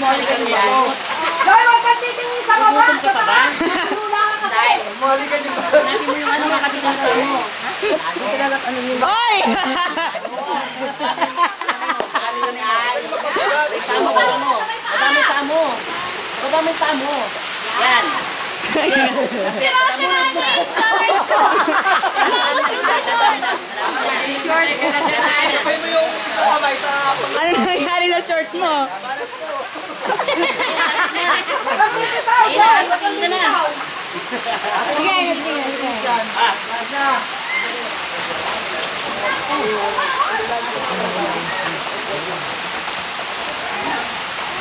Mali ka niya. Joy, huwag kang titingin sa baba! Gutom ka pa ba? Lula ka kasi! Mali ka niyo. Natin mo yung ano makatigang sa mo. Hoy! Tamo ka mo. Madami tamo. Madami tamo. Yan. Sabay mo yung isang kamay sa ako. Ano nangyari sa short mo? Ayan, sakin ka na.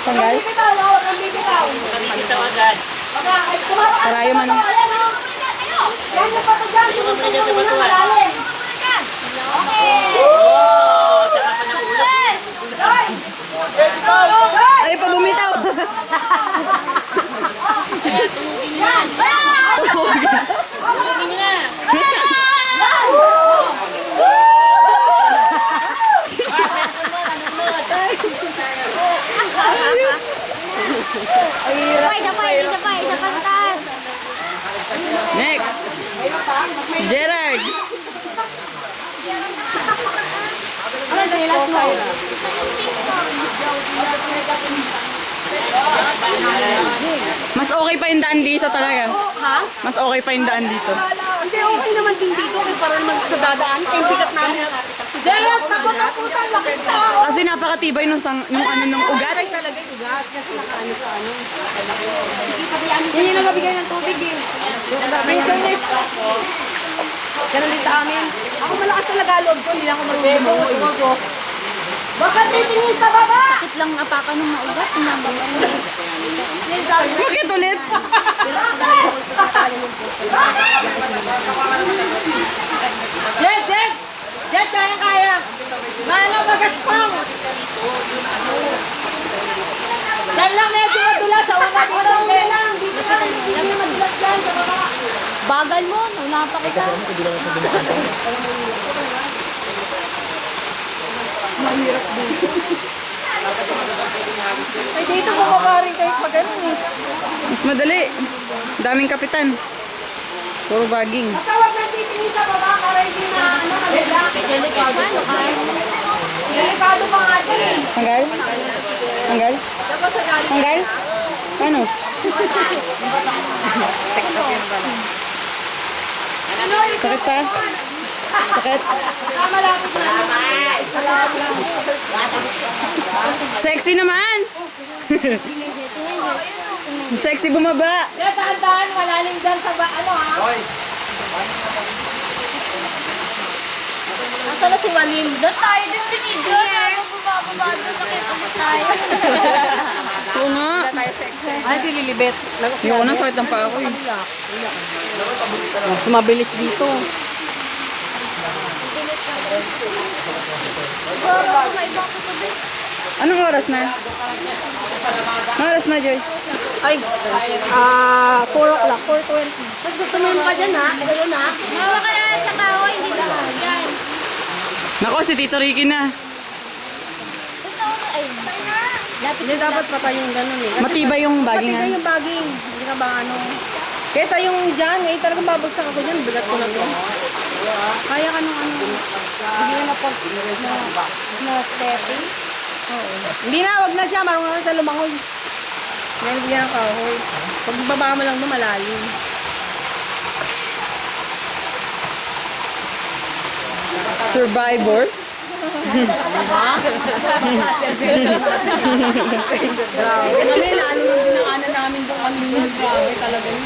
Tanggal? Bibitaw, huwag kang bibitaw! Bitaw agad. Baka, ay, tumama ka! Karayo man. Ayan, oh. Yan, napato dyan! Iwan mo na dyan sa Tumutulong na batuan. malalim. Okay! Oh, tsaka pa ng ulo. Joy! Ay, pa bumitaw. Ayan, tumugin nyo yan. Tumugin nyo na. Isa pa, taas. Next. Gerard. Ano yung dahilan mo? Mas okay pa yung daan dito talaga. Ha? Mas okay pa yung daan dito. Hindi, okay naman din dito. Kaya para naman sa dadaan. Kaya bigat namin. Gerald, takot ang putang laki tao! Kasi napakatibay nung ano nung ugat. Ay talaga yung ugat. Kasi nakaano sa ano. Yan yung nagabigay ng tubig din. May fairness. Ganun din sa amin. Ako malakas talaga loob ko. Hindi lang ako marunong lumangoy. Bakit titingin sa baba? Bakit lang apakan ng maugat? Bakit ulit? Yes, yes! Yes, kaya. Mana magaspang! Yan lang medyo madulas sa una dito. Dito lang. Hindi madulas yan sa baba. Bagal mo, napa kita. Ay, dito bumaba rin kayo pag ganun eh. Mas madali. Daming kapitan. Puro bagging. Matawag na titingin sa baba para hindi na ano, malala. Delikado pa nga dyan eh. Tanggal? Tanggal? Dapat sa galing. Tanggal? Ano? Sakit pa? Sakit? Malapit na. Sexy naman! Sexy bumaba! Kaya dahan-dahan, malalim dyan sa ano ha. Asa na si Walin? Doon tayo, doon pinigil. Bumababa doon, nakita mo tayo. Oo nga. Ay, si Lilibet. Yung unang sakit ng paa ko eh. Sumabilis dito. Anong oras na? Anong oras na, Joy? Ay, 4 o'clock, 4:20. Mas gusto mo yung pa dyan ha? Gano'n ha? Mawa ka na sa kahoy, hindi na yan. Nako, si Tito Ricky na. Ay, lapit Hindi dapat patay yung gano'n eh. Matibay yung bagging. Matibay yung baging. Hindi ka ba ano? Kesa yung dyan, ngayon talagang babagsak ako dyan. Bigat ko na to. Kaya ka nung ano. Hindi na pag no stepping. Hindi na, wag na siya. Marunong na siya lumangoy. Yan, hindi yan kahoy. Pag baba mo lang doon, malalim. Survivor. Grabe. Kami, lalo yung dinaanan namin doon kanina. Grabe talaga yun.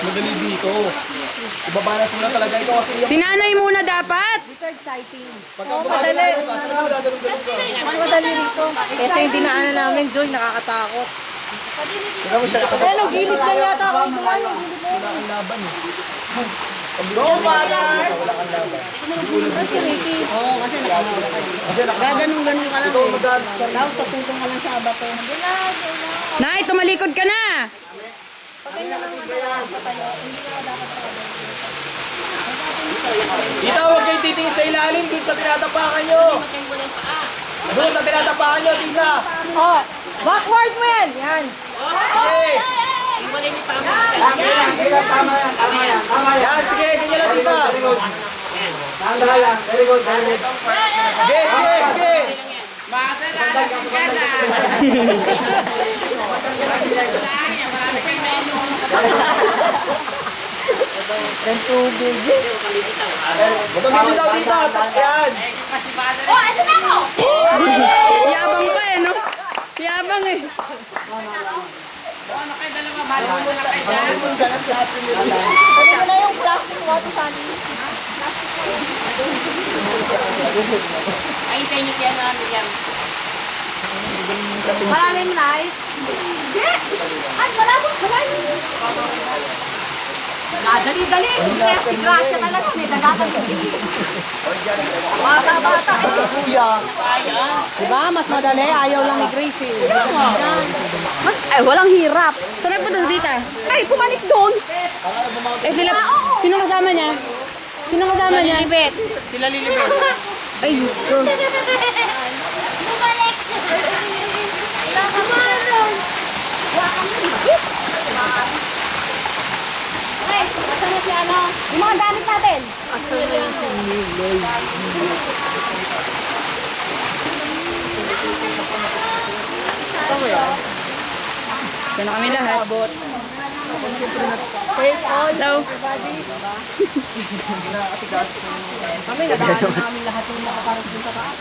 Madali dito. Ibabanas mo na talaga ito kasi yung... Sinanay muna dapat. Oo, madali. Mas madali rito. Kasi yung dinaanan namin, Joy, nakakatakot. Ano, gilid lang yata ako dumaan. Wala kang laban eh. Si Ricky. Oo, kasi nakakawala ka dito. Gaganong-ganon ka lang eh. Tapos tatungtong ka lang sa abato. Nay, tumalikod ka na. Patay na lang. Patay na. Hindi na dapat Tita, huwag kayong titingin sa ilalim dun sa tinatapakan nyo. Doon sa tinatapakan nyo, tita. Oh, backward mo yan. Yan. Okay. Yan, sige, ganyan lang, tita. Sige, sige, sige. Magamitin daw, tita. Yan. Oh, ito na ako! Yabang pa eh, no? Yabang eh. Pwede mo na yung plastic water sunny. Ay, sa inyo siya namin yan. Malalim na eh. Ay, malabot, malalim. Dali-dali. Si Gracia talaga. May dagatan ko. Bata-bata eh. Diba? Mas madali. Ayaw lang ni Grace eh. Mas, ay, walang hirap. Saan nagpunta sa tita? Ay, pumanik doon. Eh, sila, sino kasama niya? Sino kasama niya? Lilibet. Sila Lilibet. Ay, Diyos ko. Bumalik. Kumaron. Ay, asan na si ano? Yung mga gamit natin. Diyan na kami lahat. Hello. Kami, nadaan namin lahat yung nakaparating sa taas.